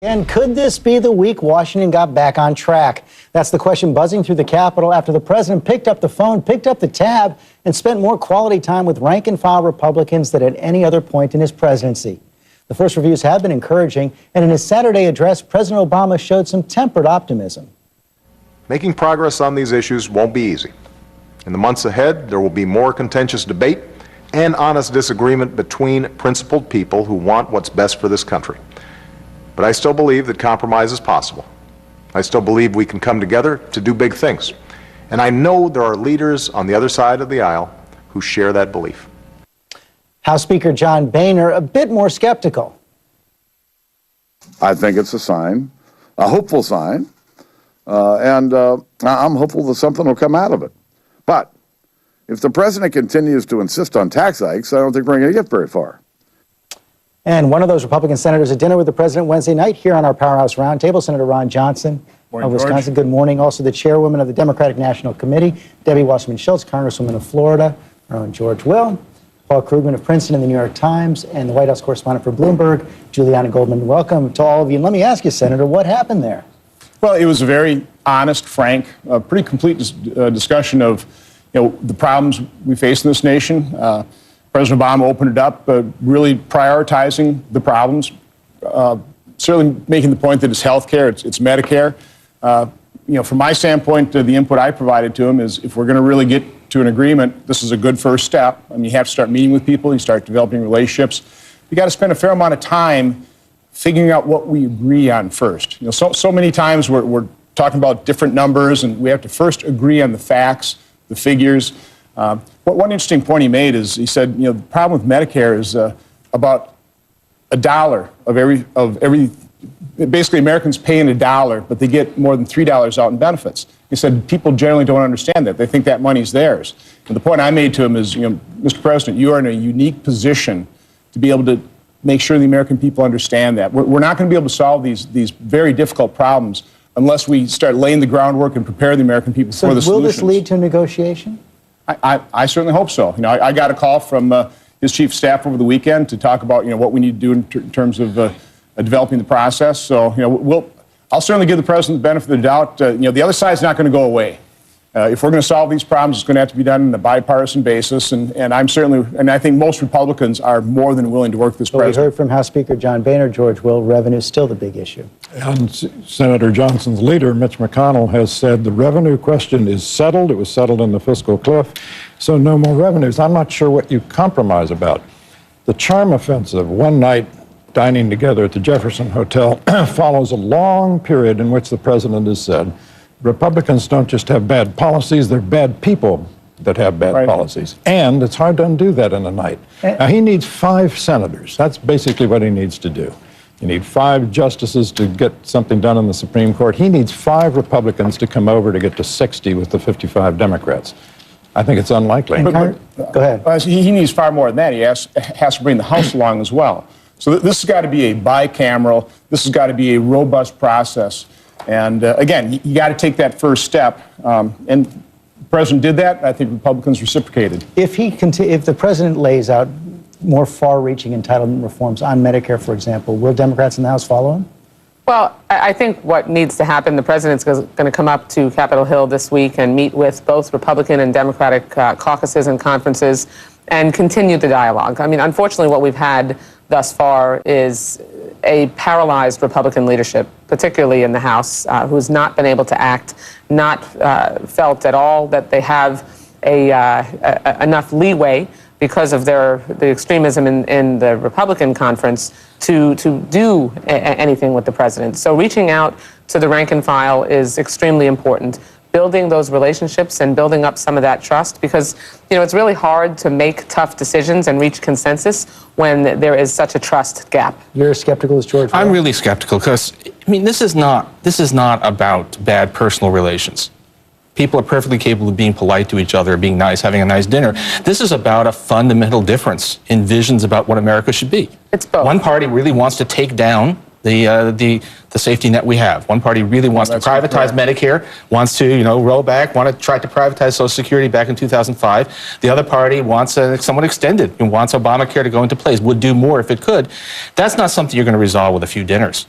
And could this be the week Washington got back on track? That's the question buzzing through the Capitol after the president picked up the phone, picked up the tab, and spent more quality time with rank-and-file Republicans than at any other point in his presidency. The first reviews have been encouraging, and in his Saturday address, President Obama showed some tempered optimism. Making progress on these issues won't be easy. In the months ahead, there will be more contentious debate and honest disagreement between principled people who want what's best for this country. But I still believe that compromise is possible. I still believe we can come together to do big things. And I know there are leaders on the other side of the aisle who share that belief. House Speaker John Boehner a bit more skeptical. I think it's a sign, a hopeful sign, and I'm hopeful that something will come out of it. But if the president continues to insist on tax hikes, I don't think we're going to get very far. And one of those Republican senators at dinner with the president Wednesday night here on our Powerhouse Roundtable, Senator Ron Johnson of Wisconsin. Good morning. Also the chairwoman of the Democratic National Committee, Debbie Wasserman Schultz, Congresswoman of Florida, our own George Will, Paul Krugman of Princeton and the New York Times, and the White House correspondent for Bloomberg, Juliana Goldman. Welcome to all of you. And let me ask you, Senator, what happened there? Well, it was a very honest, frank, pretty complete discussion of the problems we face in this nation. President Obama opened it up, really prioritizing the problems, certainly making the point that it's health care, it's Medicare. From my standpoint, the input I provided to him is if we're going to really get to an agreement, this is a good first step. I mean, you have to start meeting with people, you start developing relationships. You got to spend a fair amount of time figuring out what we agree on first. So many times we're talking about different numbers, and we have to first agree on the facts, the figures. One interesting point he made is he said, the problem with Medicare is about $1 of every. Basically, Americans pay in $1, but they get more than $3 out in benefits. He said people generally don't understand that. They think that money's theirs. And the point I made to him is, Mr. President, you are in a unique position to be able to make sure the American people understand that. We're not going to be able to solve these very difficult problems unless we start laying the groundwork and prepare the American people for the solutions. So will this lead to negotiation? I certainly hope so. I got a call from his chief of staff over the weekend to talk about what we need to do in terms of developing the process. So I'll certainly give the president the benefit of the doubt. The other side's not going to go away. If we're going to solve these problems, it's going to have to be done on a bipartisan basis. And I think most Republicans are more than willing to work with this president. We heard from House Speaker John Boehner, George Will, revenue is still the big issue. And Senator Johnson's leader, Mitch McConnell, has said the revenue question is settled. It was settled in the fiscal cliff, so no more revenues. I'm not sure what you compromise about. The charm offensive, one night dining together at the Jefferson Hotel, follows a long period in which the president has said, Republicans don't just have bad policies, they're bad people that have bad policies. And it's hard to undo that in a night. Now, he needs 5 senators. That's basically what he needs to do. You need 5 justices to get something done in the Supreme Court. He needs 5 Republicans to come over to get to 60 with the 55 Democrats. I think it's unlikely. Go ahead. He needs far more than that. He has to bring the House along as well. So this has got to be a bicameral. This has got to be a robust process. And again, you got to take that first step. And the president did that. I think Republicans reciprocated. If the president lays out more far-reaching entitlement reforms on Medicare, for example, will Democrats in the House follow him? Well, I think what needs to happen, the president's going to come up to Capitol Hill this week and meet with both Republican and Democratic caucuses and conferences and continue the dialogue. I mean, unfortunately, what we've had thus far is a paralyzed Republican leadership, particularly in the House, who's not been able to act, not felt at all that they have enough leeway because of the extremism in the Republican conference to do anything with the president. So reaching out to the rank and file is extremely important. Building those relationships and building up some of that trust, because it's really hard to make tough decisions and reach consensus when there is such a trust gap. You're as skeptical as George Will? I'm really skeptical because this is not about bad personal relations. People are perfectly capable of being polite to each other, being nice, having a nice dinner. This is about a fundamental difference in visions about what America should be. It's both. One party really wants to take down the safety net we have. One party really wants to privatize Medicare, wants to roll back, want to try to privatize Social Security back in 2005. The other party wants somewhat extended and wants Obamacare to go into place, would do more if it could. That's not something you're going to resolve with a few dinners.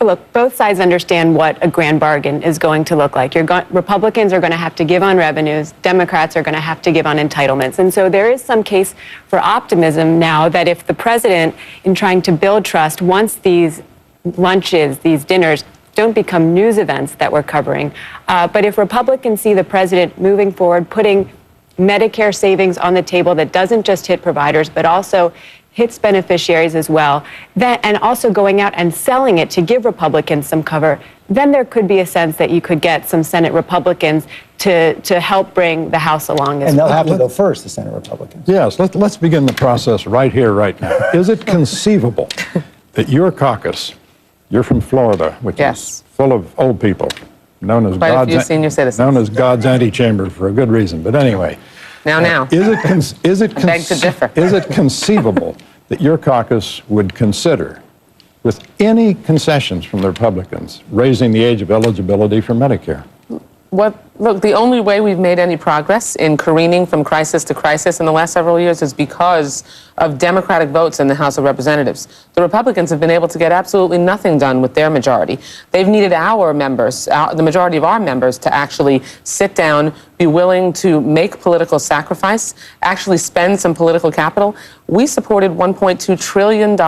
Look, both sides understand what a grand bargain is going to look like. Republicans are going to have to give on revenues. Democrats are going to have to give on entitlements. And so there is some case for optimism now that if the president, in trying to build trust, wants these lunches, these dinners, don't become news events that we're covering. But if Republicans see the president moving forward, putting Medicare savings on the table that doesn't just hit providers, but also hits beneficiaries as well, and also going out and selling it to give Republicans some cover, then there could be a sense that you could get some Senate Republicans to help bring the House along as well. And they'll have to go first, the Senate Republicans. Yes, let's begin the process right here, right now. Is it conceivable that your caucus, you're from Florida, which is full of old people, known as God's antechamber for a good reason, but anyway. Now. Is it beg to differ. Is it conceivable that your caucus would consider, with any concessions from the Republicans, raising the age of eligibility for Medicare? Look, the only way we've made any progress in careening from crisis to crisis in the last several years is because of Democratic votes in the House of Representatives. The Republicans have been able to get absolutely nothing done with their majority. They've needed our members, the majority of our members, to actually sit down, be willing to make political sacrifice, actually spend some political capital. We supported $1.2 trillion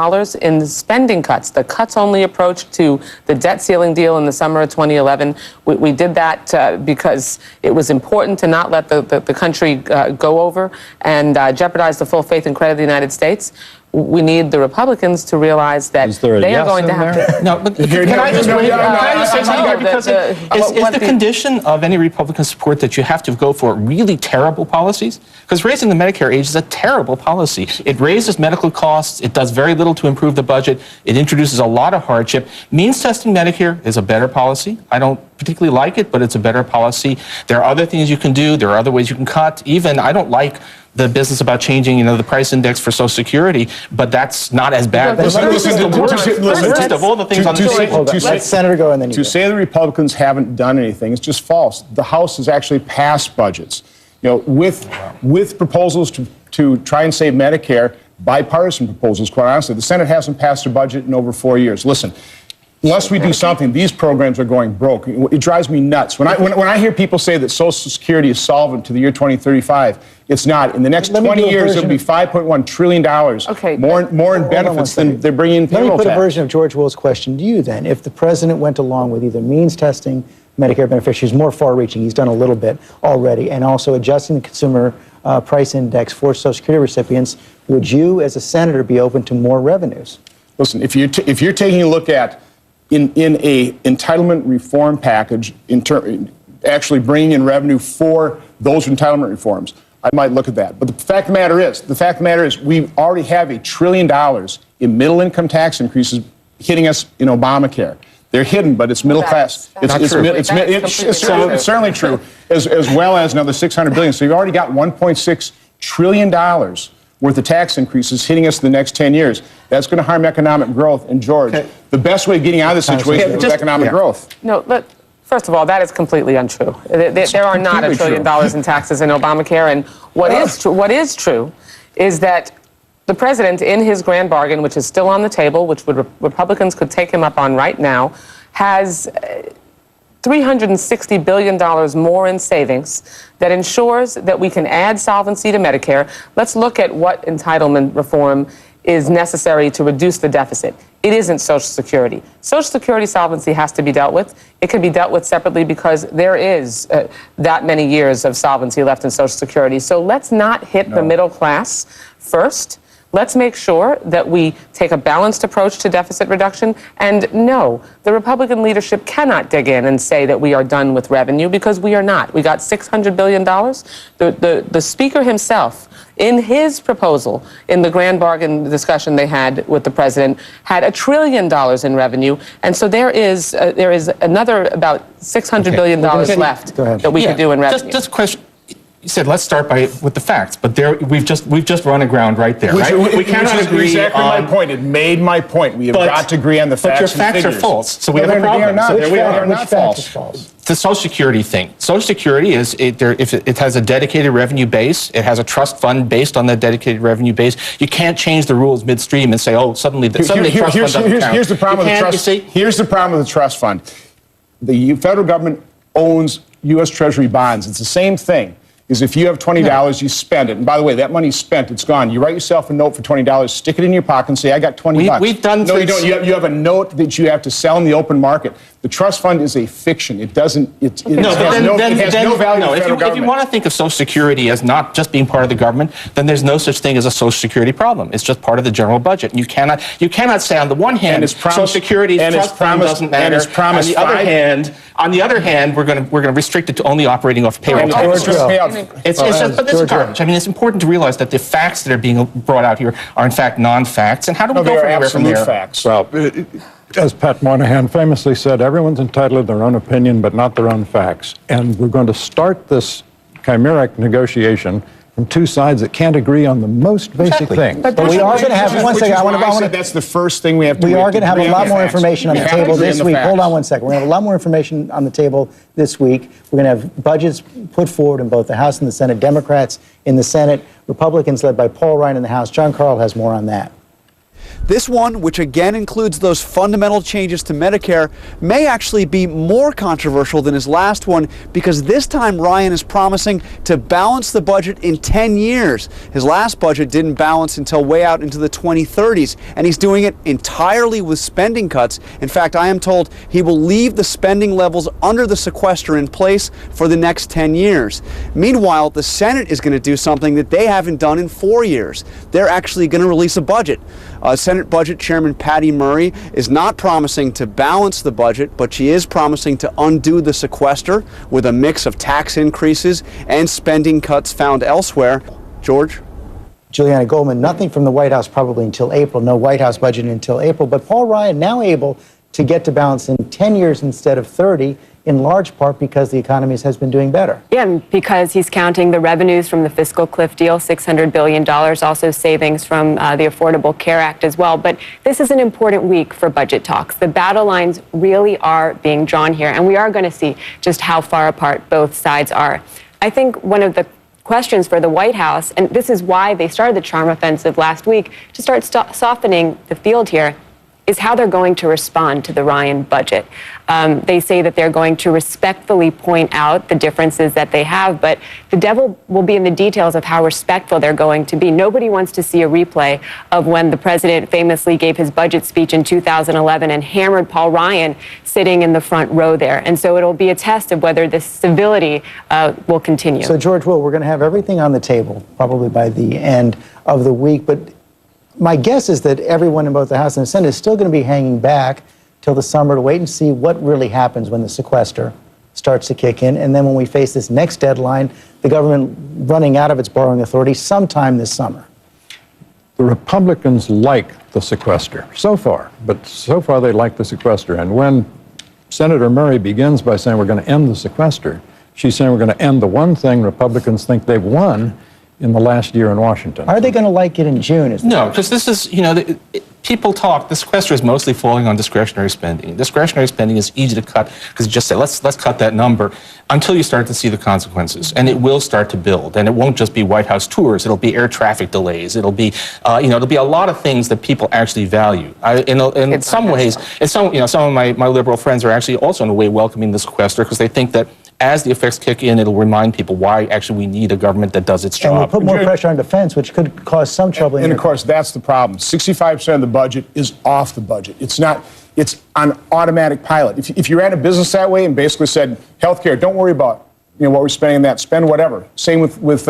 in spending cuts, the cuts-only approach to the debt ceiling deal in the summer of 2011. We did that because it was important to not let the country go over and jeopardize the full faith and credit of the United States. We need the Republicans to realize that they are going to have to. No, but can I just say something? Because is the condition of any Republican support that you have to go for really terrible policies? Because raising the Medicare age is a terrible policy. It raises medical costs. It does very little to improve the budget. It introduces a lot of hardship. Means testing Medicare is a better policy. I don't particularly like it, but it's a better policy. There are other things you can do. There are other ways you can cut. Even I don't like the business about changing, the price index for Social Security, but that's not as bad. Listen, of all the things on the Let Senator go and then to say the Republicans haven't done anything is just false. The House has actually passed budgets, with proposals to try and save Medicare, bipartisan proposals. Quite honestly, the Senate hasn't passed a budget in over 4 years. Listen. Unless we do something, these programs are going broke. It drives me nuts. When I hear people say that Social Security is solvent to the year 2035, it's not. In the next 20 years, it'll be $5.1 trillion more in benefits than they're bringing in payroll tax. Let me put a version of George Will's question to you then. If the president went along with either means testing Medicare beneficiaries, more far-reaching, he's done a little bit already, and also adjusting the consumer price index for Social Security recipients, would you, as a senator, be open to more revenues? Listen, if you're taking a look at in a entitlement reform package, actually bringing in revenue for those entitlement reforms, I might look at that. But the fact of the matter is, we already have $1 trillion in middle income tax increases hitting us in Obamacare. They're hidden, but it's middle class. It's certainly true, as well as another $600 billion. So you've already got $1.6 trillion worth of tax increases hitting us in the next 10 years. That's going to harm economic growth. And George, the best way of getting out of this situation is economic growth. No, look, first of all, that is completely untrue. There are not $1 trillion in taxes in Obamacare. And what is true is that the president, in his grand bargain, which is still on the table, which Republicans could take him up on right now, has $360 billion more in savings that ensures that we can add solvency to Medicare. Let's look at what entitlement reform is necessary to reduce the deficit. It isn't Social Security. Social Security solvency has to be dealt with. It can be dealt with separately because there is that many years of solvency left in Social Security. So let's not hit the middle class first. Let's make sure that we take a balanced approach to deficit reduction. And no, the Republican leadership cannot dig in and say that we are done with revenue, because we are not. We got $600 billion. The Speaker himself, in his proposal, in the grand bargain discussion they had with the president, had $1 trillion in revenue. And so there is another about $600 billion left that we could do in revenue. Just a question. You said let's start with the facts, but we've just run aground right there. Right? We cannot agree exactly on my point. It made my point. We have got to agree on the facts. But your facts are false, so we have a problem. They are not. Which They are fact not is false. false? The Social Security thing. Social Security is if it has a dedicated revenue base, it has a trust fund based on that dedicated revenue base. You can't change the rules midstream and say, oh, suddenly trust fund doesn't count. Here's the problem with the trust. Here's the problem with the trust fund. The federal government owns U.S. Treasury bonds. It's the same thing. Is if you have $20, you spend it. And by the way, that money's spent, it's gone. You write yourself a note for $20, stick it in your pocket and say, I got 20 bucks. We've done No, you don't. You have a note that you have to sell in the open market. The trust fund is a fiction. It doesn't, it has no value to the federal government. If you want to think of Social Security as not just being part of the government, then there's no such thing as a Social Security problem. It's just part of the general budget. And you cannot say on the one hand, Social Security trust fund doesn't matter. On the other hand, we're going to restrict it to only operating off payroll taxes. But this is garbage. I mean, it's important to realize that the facts that are being brought out here are in fact non-facts. And how do we go from anywhere from there? Facts. Well, as Pat Moynihan famously said, everyone's entitled to their own opinion, but not their own facts. And we're going to start this chimeric negotiation from two sides that can't agree on the most basic things. But we are going to have, one second, I want to, that's the first thing we have to we are going to have a lot more information on the table this week. Facts. Hold on one second. We're going to have a lot more information on the table this week. We're going to have budgets put forward in both the House and the Senate. Democrats in the Senate, Republicans led by Paul Ryan in the House. John Carl has more on that. This one, which again includes those fundamental changes to Medicare, may actually be more controversial than his last one because this time Ryan is promising to balance the budget in 10 years. His last budget didn't balance until way out into the 2030s, and he's doing it entirely with spending cuts. In fact, I am told he will leave the spending levels under the sequester in place for the next 10 years. Meanwhile, the Senate is going to do something that they haven't done in 4 years. They're actually going to release a budget. Senate Budget Chairman Patty Murray is not promising to balance the budget, but she is promising to undo the sequester with a mix of tax increases and spending cuts found elsewhere. George? Juliana Goldman, nothing from the White House probably until April, no White House budget until April, but Paul Ryan now able to get to balance in 10 years instead of 30, in large part because the economy has been doing better. Yeah, because he's counting the revenues from the fiscal cliff deal, $600 billion, also savings from the Affordable Care Act as well. But this is an important week for budget talks. The battle lines really are being drawn here, and we are going to see just how far apart both sides are. I think one of the questions for the White House, and this is why they started the charm offensive last week, to start softening the field here, is how they're going to respond to the Ryan budget. They say that they're going to respectfully point out the differences that they have, but the devil will be in the details of how respectful they're going to be. Nobody wants to see a replay of when the president famously gave his budget speech in 2011 and hammered Paul Ryan sitting in the front row there. And so it'll be a test of whether this civility will continue. So, George Will, we're going to have everything on the table probably by the end of the week, but my guess is that everyone in both the House and the Senate is still going to be hanging back till the summer to wait and see what really happens when the sequester starts to kick in. And then when we face this next deadline, the government running out of its borrowing authority sometime this summer. The Republicans like the sequester so far, but so far they like the sequester. And when Senator Murray begins by saying we're going to end the sequester, she's saying we're going to end the one thing Republicans think they've won in the last year in Washington. Are they going to like it in June? No, because this is, people talk, the sequester is mostly falling on discretionary spending. Discretionary spending is easy to cut because you just say, let's cut that number until you start to see the consequences. And it will start to build. And it won't just be White House tours. It'll be air traffic delays. It'll be, it'll be a lot of things that people actually value. In some ways, some of my liberal friends are actually also in a way welcoming the sequester because they think that as the effects kick in, it'll remind people why actually we need a government that does its job. And we'll put more pressure on defense, which could cause some trouble. And of course, that's the problem. 65% of the budget is off the budget. It's not, it's on automatic pilot. If you ran a business that way and basically said, healthcare, don't worry about what we're spending on that, spend whatever. Same with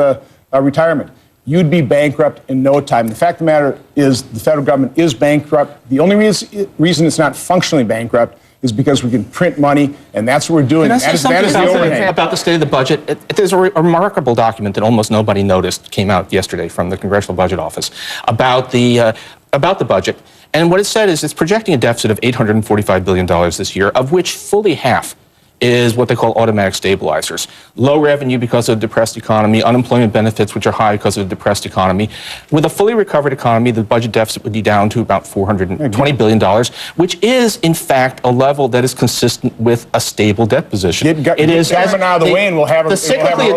retirement. You'd be bankrupt in no time. The fact of the matter is the federal government is bankrupt. The only reason it's not functionally bankrupt is because we can print money, and that's what we're doing. That is the overhang. About the state of the budget, there's a remarkable document that almost nobody noticed came out yesterday from the Congressional Budget Office about the budget. And what it said is it's projecting a deficit of $845 billion this year, of which fully half is what they call automatic stabilizers. Low revenue because of a depressed economy, unemployment benefits which are high because of a depressed economy. With a fully recovered economy, the budget deficit would be down to about $420 billion, which is, in fact, a level that is consistent with a stable debt position. It is government out of the way, and we'll have the cyclically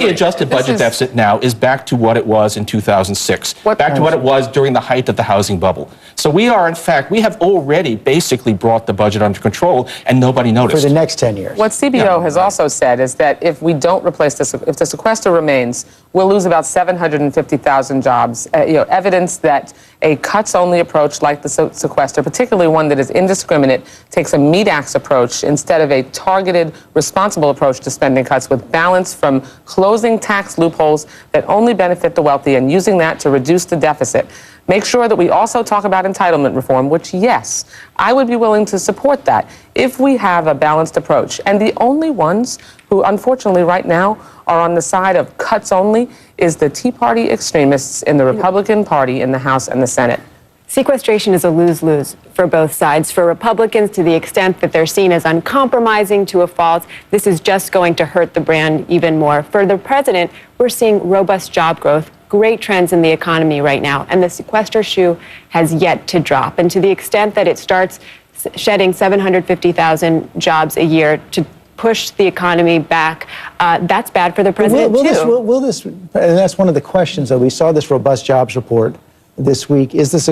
adjusted budget deficit now is back to what it was in 2006, back to what it was during the height of the housing bubble. So we are, in fact, we have already basically brought the budget under control, and nobody noticed. For the next 10 years. What CBO has also said is that if we don't replace this, if the sequester remains, we'll lose about 750,000 jobs. Evidence that a cuts-only approach like the sequester, particularly one that is indiscriminate, takes a meat-axe approach instead of a targeted, responsible approach to spending cuts with balance from closing tax loopholes that only benefit the wealthy and using that to reduce the deficit. Make sure that we also talk about entitlement reform, which, yes, I would be willing to support that if we have a balanced approach. And the only ones who, unfortunately, right now are on the side of cuts only is the Tea Party extremists in the Republican Party in the House and the Senate. Sequestration is a lose-lose for both sides. For Republicans, to the extent that they're seen as uncompromising to a fault, this is just going to hurt the brand even more. For the president, we're seeing robust job growth, great trends in the economy right now, and the sequester shoe has yet to drop. And to the extent that it starts shedding 750,000 jobs a year to push the economy back, that's bad for the president, too. And that's one of the questions, though. We saw this robust jobs report this week. Is this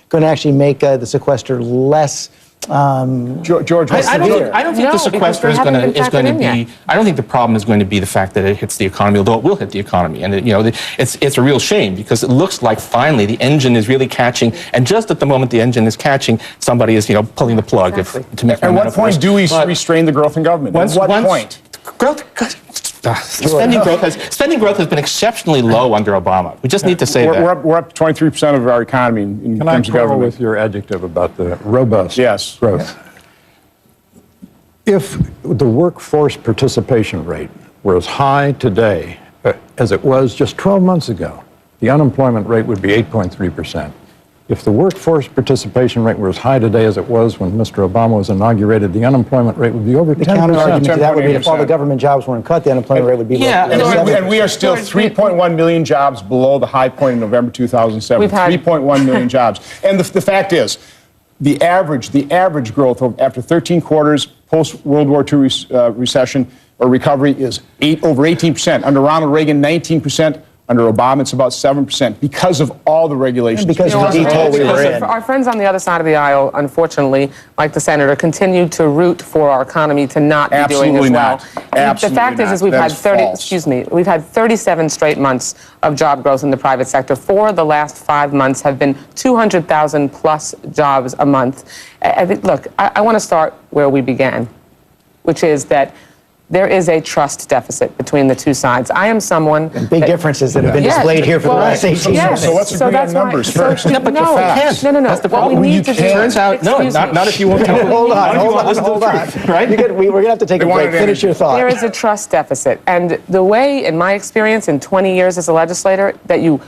going to actually make the sequester less? George, I don't think the sequester is going to be. I don't think the problem is going to be the fact that it hits the economy, although it will hit the economy, and it's a real shame because it looks like finally the engine is really catching, and just at the moment the engine is catching, somebody is pulling the plug to make. At what point do we restrain the growth in government? At what point? Spending growth has been exceptionally low under Obama. We just need to say that. We're up 23% of our economy in terms of government. Can I quarrel with your adjective about the robust growth? If the workforce participation rate were as high today as it was just 12 months ago, the unemployment rate would be 8.3%. If the workforce participation rate were as high today as it was when Mr. Obama was inaugurated, the unemployment rate would be over 10%. The counter-argument to that would be if all the government jobs weren't cut, the unemployment rate would be lower. And we are still 3.1 million jobs below the high point in November 2007. 3.1 million jobs. And the fact is, the average growth after 13 quarters post-World War II recession or recovery is over 18%. Under Ronald Reagan, 19%. Under Obama, it's about 7% because of all the regulations. Because of the detour we were in. Our friends on the other side of the aisle, unfortunately, like the senator, continue to root for our economy to not be doing as well. Absolutely the fact is we've had 37 straight months of job growth in the private sector. 4 of the last 5 months have been 200,000 plus jobs a month. Look, I want to start where we began, which is that there is a trust deficit between the two sides. I am someone... And big differences that have been displayed here for the last 18 years. So let's agree on numbers first. No, That's the problem. What we need to do... Turns out, not if you won't tell me. Hold on. Right? We're going to have to take a break. Finish your thought. There is a trust deficit. And the way, in my experience, in 20 years as a legislator, that you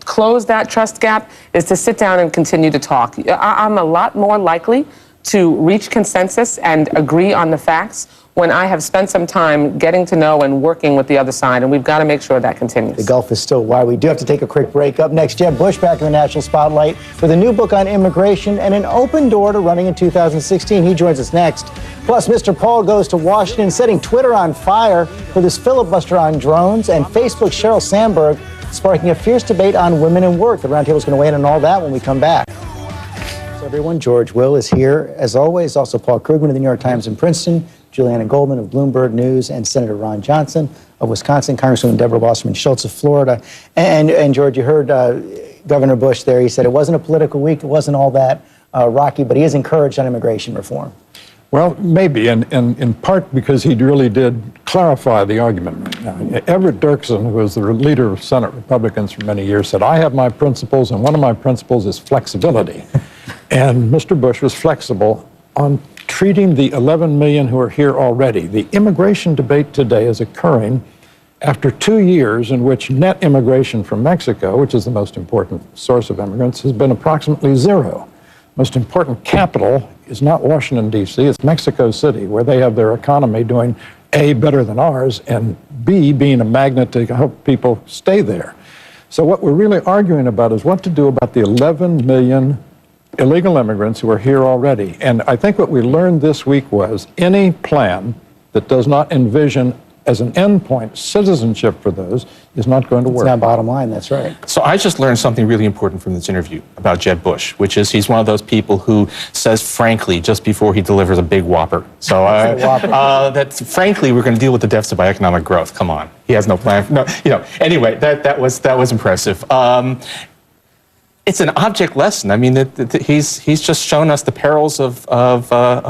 close that trust gap is to sit down and continue to talk. I'm a lot more likely to reach consensus and agree on the facts when I have spent some time getting to know and working with the other side, and we've got to make sure that continues. The gulf is still wide. We do have to take a quick break. Up next, Jeb Bush back in the national spotlight with a new book on immigration and an open door to running in 2016. He joins us next. Plus, Mr. Paul goes to Washington, setting Twitter on fire with his filibuster on drones, and Facebook's Sheryl Sandberg sparking a fierce debate on women in work. The roundtable is going to weigh in on all that when we come back. So everyone, George Will is here, as always. Also, Paul Krugman of the New York Times in Princeton, Juliana Goldman of Bloomberg News, and Senator Ron Johnson of Wisconsin, Congresswoman Deborah Wasserman Schultz of Florida. And George, you heard Governor Bush there. He said it wasn't a political week. It wasn't all that rocky, but he is encouraged on immigration reform. Well, maybe, and in part because he really did clarify the argument. Everett Dirksen, who was the leader of Senate Republicans for many years, said, I have my principles, and one of my principles is flexibility. And Mr. Bush was flexible on treating the 11 million who are here already. The immigration debate today is occurring after 2 years in which net immigration from Mexico, which is the most important source of immigrants, has been approximately zero. most important capital is not Washington, D.C., it's Mexico City, where they have their economy doing A, better than ours, and B, being a magnet to help people stay there. So what we're really arguing about is what to do about the 11 million illegal immigrants who are here already. And I think what we learned this week was any plan that does not envision as an endpoint citizenship for those is not going to work. It's not bottom line, that's right. So I just learned something really important from this interview about Jeb Bush, which is he's one of those people who says frankly just before he delivers a big whopper. So that frankly we're going to deal with the deficit by economic growth. Come on, he has no plan. No, anyway, that was impressive. It's an object lesson. I mean, he's just shown us the perils of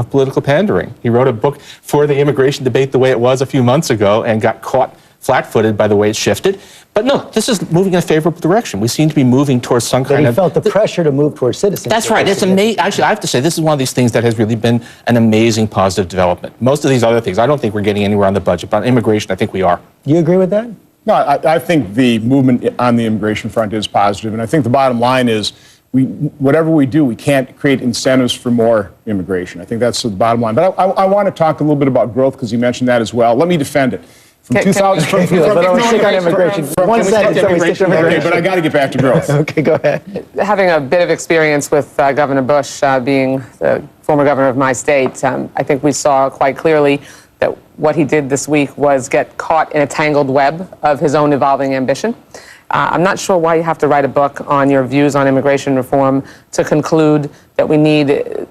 political pandering. He wrote a book for the immigration debate the way it was a few months ago and got caught flat-footed by the way it shifted. But no, this is moving in a favorable direction. We seem to be moving towards some kind of... He felt the pressure to move towards citizenship. That's right. It's amazing. Actually, I have to say, this is one of these things that has really been an amazing positive development. Most of these other things, I don't think we're getting anywhere on the budget. But on immigration, I think we are. You agree with that? No, I think the movement on the immigration front is positive, and I think the bottom line is whatever we do, we can't create incentives for more immigration. I think that's the bottom line. But I want to talk a little bit about growth because you mentioned that as well. Let me defend it. From 2000, but only stick on immigration. One sentence, so we stick to immigration. Okay, but I got to get back to growth. Okay, go ahead. Having a bit of experience with Governor Bush, being the former governor of my state, I think we saw quite clearly that what he did this week was get caught in a tangled web of his own evolving ambition. I'm not sure why you have to write a book on your views on immigration reform to conclude that we need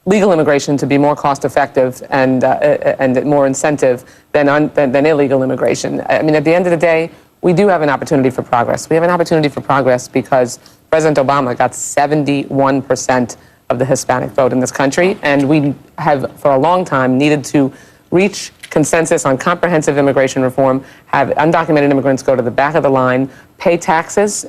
legal immigration to be more cost-effective and more incentive than illegal immigration. I mean, at the end of the day, we do have an opportunity for progress. We have an opportunity for progress because President Obama got 71% of the Hispanic vote in this country, and we have, for a long time, needed to reach consensus on comprehensive immigration reform, have undocumented immigrants go to the back of the line, pay taxes,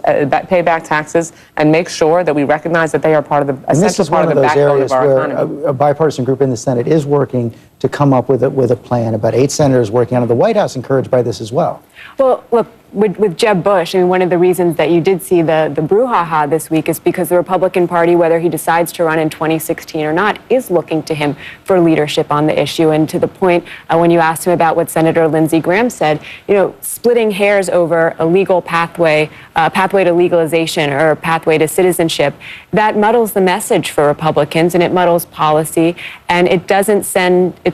pay back taxes, and make sure that we recognize that they are part of the essential part of the backbone of our economy. Where a bipartisan group in the Senate is working to come up with a plan. About 8 senators working on it. The White House encouraged by this as well. Well, look, with Jeb Bush, I mean, one of the reasons that you did see the brouhaha this week is because the Republican Party, whether he decides to run in 2016 or not, is looking to him for leadership on the issue. And to the point, when you asked him about what Senator Lindsey Graham said, splitting hairs over a legal pathway to legalization or pathway to citizenship, that muddles the message for Republicans and it muddles policy, and it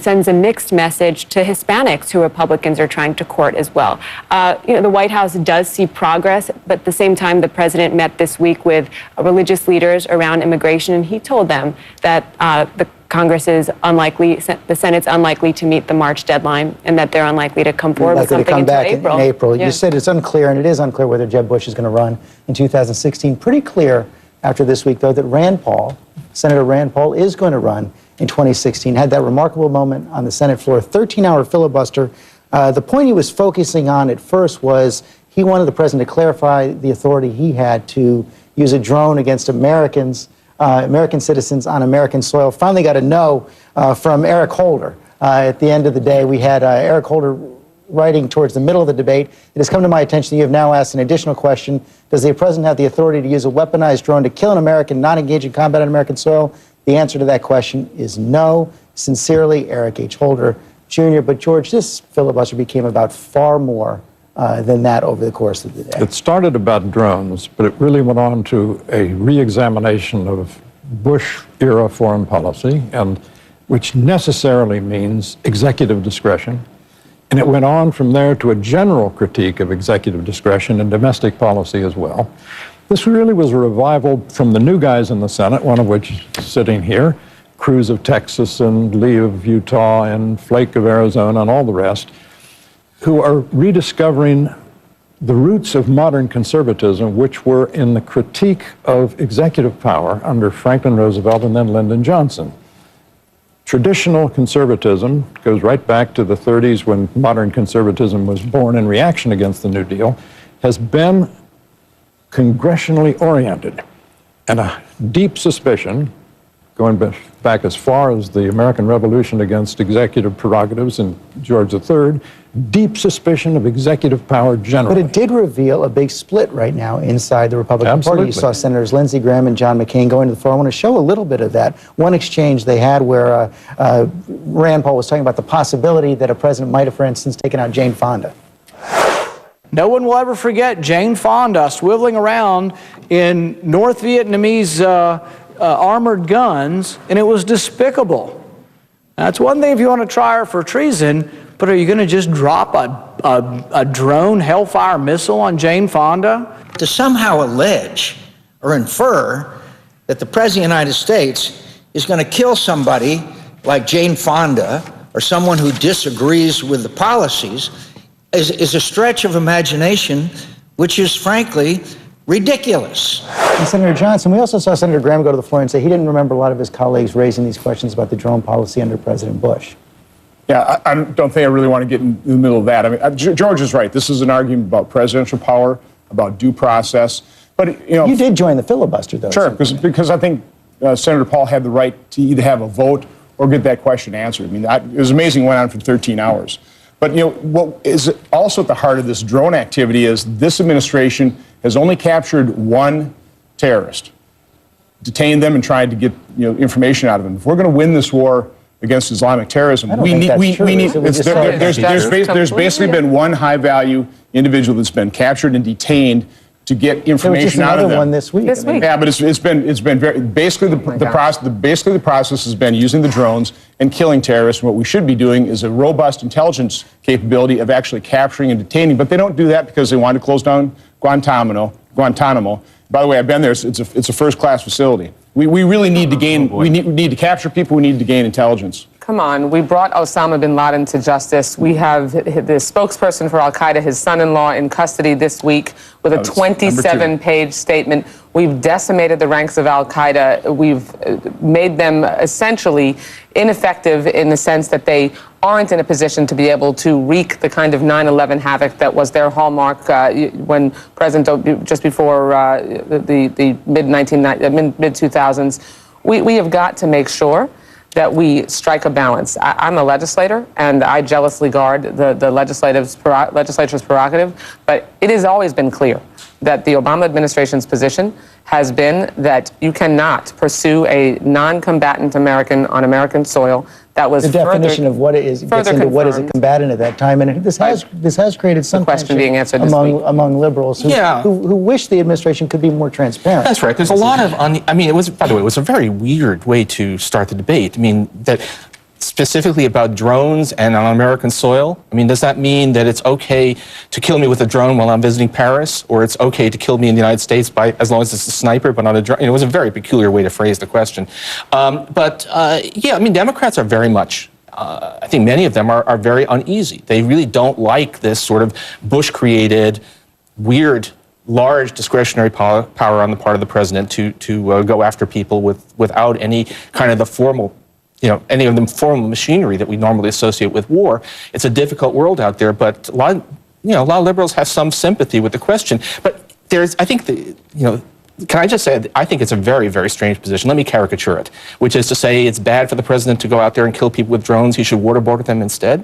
sends a mixed message to Hispanics who Republicans are trying to court as well. The White House does see progress, but at the same time, the president met this week with religious leaders around immigration, and he told them that the Congress is unlikely, the Senate's unlikely to meet the March deadline, and that they're unlikely to come forward with something until April. In April. Yeah. You said it's unclear, and it is unclear whether Jeb Bush is going to run in 2016. Pretty clear after this week, though, that Senator Rand Paul is going to run in 2016. Had that remarkable moment on the Senate floor, 13-hour filibuster. The point he was focusing on at first was he wanted the president to clarify the authority he had to use a drone against American citizens on American soil. Finally got a no from Eric Holder. At the end of the day, we had Eric Holder writing towards the middle of the debate. It has come to my attention that you have now asked an additional question. Does the president have the authority to use a weaponized drone to kill an American not engaged in combat on American soil? The answer to that question is no. Sincerely, Eric H. Holder, Jr. But, George, this filibuster became about far more than that over the course of the day. It started about drones, but it really went on to a re-examination of Bush-era foreign policy, and which necessarily means executive discretion. And it went on from there to a general critique of executive discretion and domestic policy as well. This really was a revival from the new guys in the Senate, one of which is sitting here, Cruz of Texas and Lee of Utah and Flake of Arizona and all the rest, who are rediscovering the roots of modern conservatism, which were in the critique of executive power under Franklin Roosevelt and then Lyndon Johnson. Traditional conservatism goes right back to the 30s when modern conservatism was born in reaction against the New Deal, has been congressionally oriented. And a deep suspicion, going back as far as the American Revolution against executive prerogatives in George III, deep suspicion of executive power generally. But it did reveal a big split right now inside the Republican Party. You saw Senators Lindsey Graham and John McCain go into the floor. I want to show a little bit of that. One exchange they had where Rand Paul was talking about the possibility that a president might have, for instance, taken out Jane Fonda. No one will ever forget Jane Fonda swiveling around in North Vietnamese armored guns, and it was despicable. That's one thing if you want to try her for treason, but are you going to just drop a drone Hellfire missile on Jane Fonda? To somehow allege or infer that the President of the United States is going to kill somebody like Jane Fonda or someone who disagrees with the policies is a stretch of imagination, which is frankly ridiculous. And Senator Johnson, we also saw Senator Graham go to the floor and say he didn't remember a lot of his colleagues raising these questions about the drone policy under President Bush. Yeah, I don't think I really want to get in the middle of that. I mean, George is right. This is an argument about presidential power, about due process. But, you know... You did join the filibuster, though. Sure, because I think Senator Paul had the right to either have a vote or get that question answered. I mean, it was amazing it went on for 13 hours. But, you know, what is also at the heart of this drone activity is this administration has only captured one terrorist, detained them and tried to get, you know, information out of them. If we're going to win this war against Islamic terrorism, there's basically been one high-value individual that's been captured and detained to get information out of them. Another one this week. Yeah, but it's been very basically the process has been using the drones and killing terrorists. And what we should be doing is a robust intelligence capability of actually capturing and detaining. But they don't do that because they want to close down Guantanamo. By the way, I've been there. It's a first-class facility. We really need to gain. We need to capture people. We need to gain intelligence. Come on, we brought Osama bin Laden to justice. We have the spokesperson for al-Qaeda, his son-in-law, in custody this week with a 27-page statement. We've decimated the ranks of al-Qaeda. We've made them essentially ineffective in the sense that they aren't in a position to be able to wreak the kind of 9/11 havoc that was their hallmark when just before the mid-2000s. We have got to make sure that we strike a balance. I'm a legislator, and I jealously guard the legislature's prerogative, but it has always been clear that the Obama administration's position has been that you cannot pursue a non-combatant American on American soil. That was the definition of what it is gets into what is a combatant at that time, and this has created some question being answered among liberals who wish the administration could be more transparent. That's right. There's a lot of I mean, it was, by the way, it was a very weird way to start the debate. I mean, that specifically about drones and on American soil. I mean, does that mean that it's okay to kill me with a drone while I'm visiting Paris, or it's okay to kill me in the United States as long as it's a sniper, but not a drone? You know, it was a very peculiar way to phrase the question. Yeah, I mean, Democrats are very much. I think many of them are very uneasy. They really don't like this sort of Bush-created, weird, large discretionary power on the part of the president to go after people without any kind of the formal. You know, any of the formal machinery that we normally associate with war. It's a difficult world out there, but a lot of liberals have some sympathy with the question. But I think, can I just say, I think it's a very, very strange position. Let me caricature it, which is to say it's bad for the president to go out there and kill people with drones. He should waterboard them instead.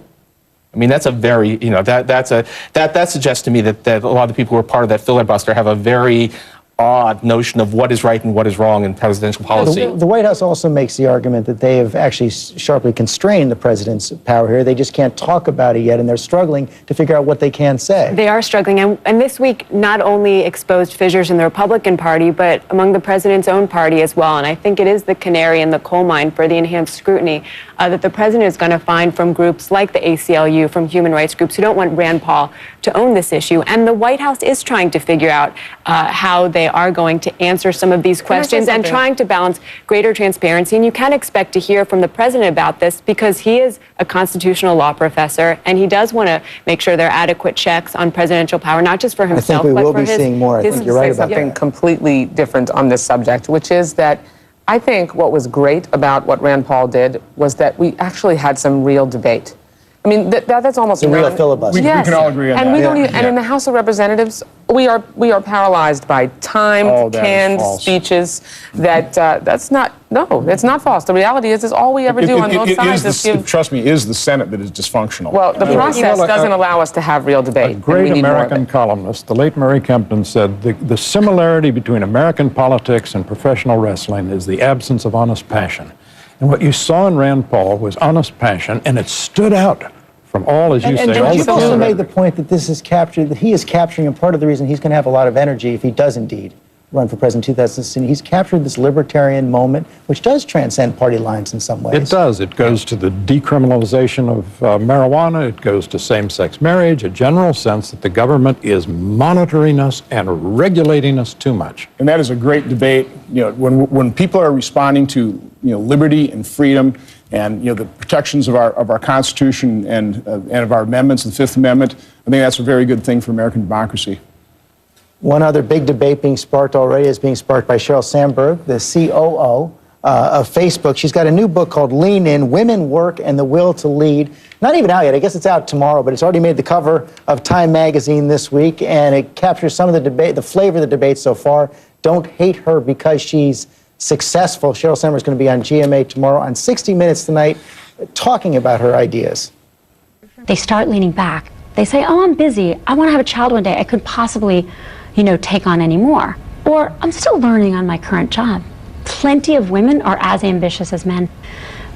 I mean, that's a very, that suggests to me that a lot of the people who are part of that filibuster have a very odd notion of what is right and what is wrong in presidential policy. The White House also makes the argument that they have actually sharply constrained the president's power here. They just can't talk about it yet, and they're struggling to figure out what they can say. They are struggling, and this week not only exposed fissures in the Republican Party, but among the president's own party as well. And I think it is the canary in the coal mine for the enhanced scrutiny that the president is going to find from groups like the ACLU, from human rights groups who don't want Rand Paul to own this issue. And the White House is trying to figure out how they are going to answer some of these questions and trying to balance greater transparency. And you can expect to hear from the president about this because he is a constitutional law professor and he does want to make sure there are adequate checks on presidential power, not just for himself, but for his... I think we will be seeing more. I think you're right about that. Something completely different on this subject, which is that I think what was great about what Rand Paul did was that we actually had some real debate. I mean, that's almost a real filibuster. We can all agree on that. And in the House of Representatives, We are paralyzed by time, Oh, that is canned false. speeches. That's not. No, it's not false. The reality is all we ever do on both sides is give. Trust me, it is the Senate that is dysfunctional. Well, the process doesn't allow us to have real debate. A great and we need more of American it. columnist, the late Murray Kempton, said the similarity between American politics and professional wrestling is the absence of honest passion. And what you saw in Rand Paul was honest passion, and it stood out from all, as you say, all the you've also made the competitors. point that this is captured, that he is capturing, and part of the reason he's going to have a lot of energy if he does indeed run for president in 2016, he's captured this libertarian moment, which does transcend party lines in some ways. It does. It goes to the decriminalization of marijuana. It goes to same-sex marriage, a general sense that the government is monitoring us and regulating us too much. And that is a great debate. When people are responding to liberty and freedom and the protections of our Constitution and of our amendments, the Fifth Amendment, I think that's a very good thing for American democracy. One other big debate being sparked already is being sparked by Sheryl Sandberg, the COO of Facebook. She's got a new book called Lean In, Women, Work, and the Will to Lead. Not even out yet. I guess it's out tomorrow, but it's already made the cover of Time magazine this week, and it captures some of the debate, the flavor of the debate so far. Don't hate her because she's successful. Sheryl Sandberg's going to be on GMA tomorrow, on 60 Minutes tonight, talking about her ideas. They start leaning back. They say, oh, I'm busy. I want to have a child one day. I could possibly, take on any more. Or I'm still learning on my current job. Plenty of women are as ambitious as men.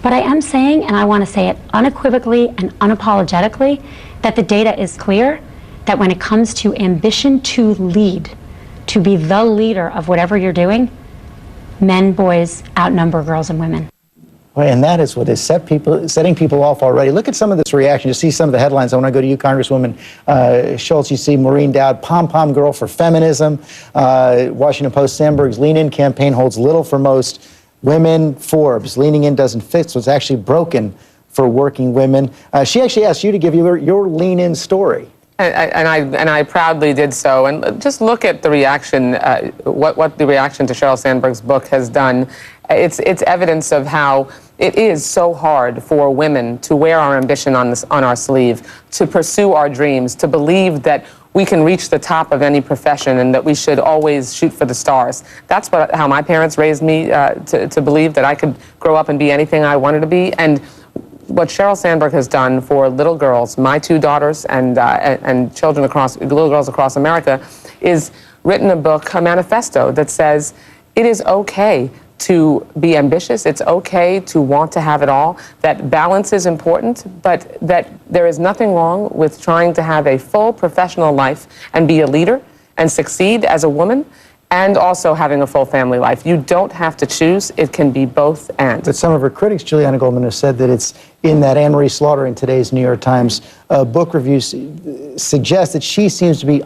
But I am saying, and I want to say it unequivocally and unapologetically, that the data is clear that when it comes to ambition to lead, to be the leader of whatever you're doing, men, boys outnumber girls and women. And that is what is setting people off already. Look at some of this reaction. You see some of the headlines. I want to go to you, Congresswoman Schultz. You see Maureen Dowd, pom-pom girl for feminism. Washington Post, Sandberg's Lean In campaign holds little for most women. Forbes, leaning in doesn't fit, so it's actually broken for working women. She actually asked you to give your Lean In story. And I proudly did so. And just look at the reaction, what the reaction to Sheryl Sandberg's book has done. It's evidence of how it is so hard for women to wear our ambition on our sleeve, to pursue our dreams, to believe that we can reach the top of any profession and that we should always shoot for the stars. That's how my parents raised me to believe that I could grow up and be anything I wanted to be. And what Sheryl Sandberg has done for little girls, my two daughters and little girls across America, is written a book, a manifesto that says it is okay to be ambitious, it's okay to want to have it all, that balance is important, but that there is nothing wrong with trying to have a full professional life and be a leader and succeed as a woman, and also having a full family life. You don't have to choose. It can be both and. But some of her critics, Juliana Goldman, have said that it's in that Anne-Marie Slaughter in today's New York Times book reviews suggest that she seems to be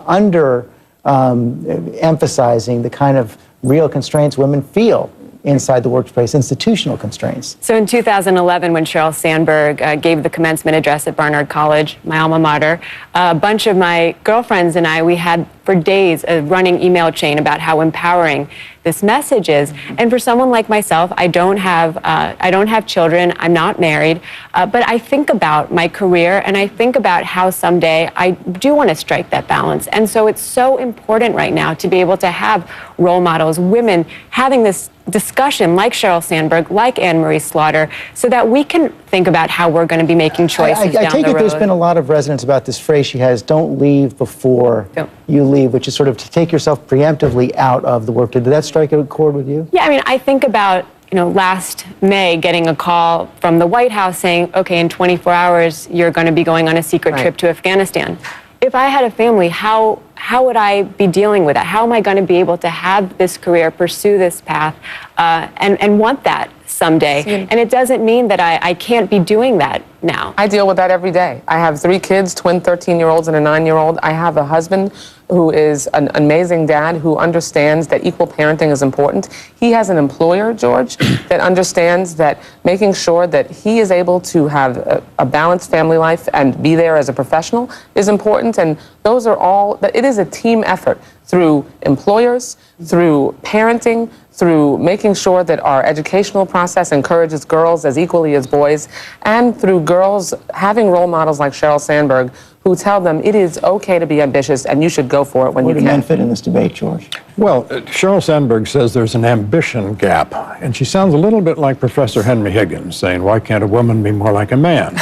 emphasizing the kind of real constraints women feel inside the workplace, institutional constraints. So in 2011, when Sheryl Sandberg gave the commencement address at Barnard College, my alma mater, a bunch of my girlfriends and I, we had for days a running email chain about how empowering this message is. And for someone like myself, I don't have children, I'm not married, but I think about my career and I think about how someday I do want to strike that balance. And so it's so important right now to be able to have role models, women having this discussion like Sheryl Sandberg, like Anne-Marie Slaughter, so that we can think about how we're going to be making choices down the road. I take it there's been a lot of resonance about this phrase she has, don't leave before you leave, which is sort of to take yourself preemptively out of the work. Did that strike a chord with you? Yeah, I mean, I think about, last May getting a call from the White House saying, okay, in 24 hours, you're going to be going on a secret trip to Afghanistan. If I had a family, how would I be dealing with that? How am I going to be able to have this career, pursue this path, and want that someday? And it doesn't mean that I can't be doing that now. I deal with that every day. I have 3 kids, twin 13-year-olds and a 9-year-old. I have a husband who is an amazing dad who understands that equal parenting is important. He has an employer, George, that understands that making sure that he is able to have a balanced family life and be there as a professional is important. And those are all, it is a team effort through employers, through parenting, through making sure that our educational process encourages girls as equally as boys, and through girls having role models like Sheryl Sandberg who tell them it is okay to be ambitious and you should go for it when Where you do men can. fit in this debate, George? Well, Sheryl Sandberg says there's an ambition gap, and she sounds a little bit like Professor Henry Higgins, saying, why can't a woman be more like a man?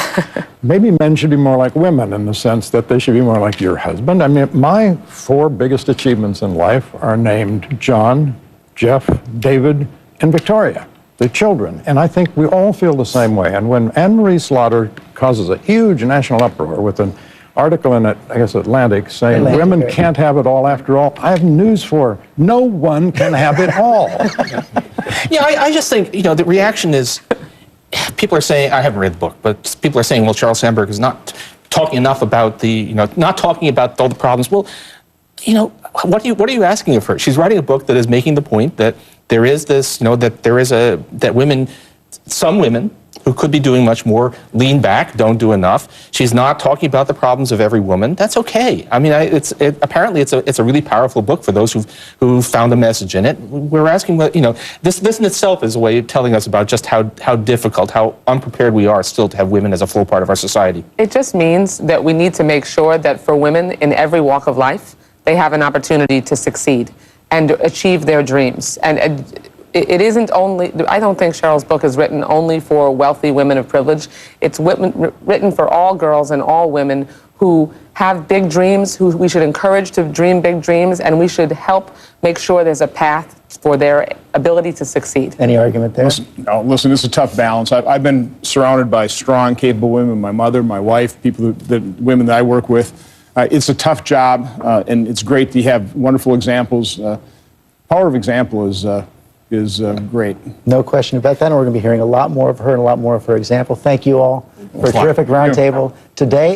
Maybe men should be more like women in the sense that they should be more like your husband. I mean, my 4 biggest achievements in life are named John, Jeff, David, and Victoria, the children. And I think we all feel the same way. And when Anne-Marie Slaughter causes a huge national uproar with an article in, I guess, Atlantic, saying women can't have it all after all, I have news for her. No one can have it all. Yeah, I just think, the reaction is, people are saying, I haven't read the book, but people are saying, well, Sheryl Sandberg is not talking enough about not talking about all the problems. Well, what are you asking of her? She's writing a book that is making the point that there is this, that women, some women who could be doing much more, lean back, don't do enough. She's not talking about the problems of every woman. That's okay. I mean, apparently it's a really powerful book for those who found a message in it. We're asking, this in itself is a way of telling us about just how difficult, how unprepared we are still to have women as a full part of our society. It just means that we need to make sure that for women in every walk of life, they have an opportunity to succeed and achieve their dreams. And it isn't only, I don't think Sheryl's book is written only for wealthy women of privilege. It's written for all girls and all women who have big dreams, who we should encourage to dream big dreams, and we should help make sure there's a path for their ability to succeed. Any argument there? Listen, this is a tough balance. I've been surrounded by strong, capable women, my mother, my wife, women that I work with. It's a tough job, and it's great to have wonderful examples. Power of example is great. No question about that, and we're going to be hearing a lot more of her and a lot more of her example. Thank you all for a terrific roundtable today.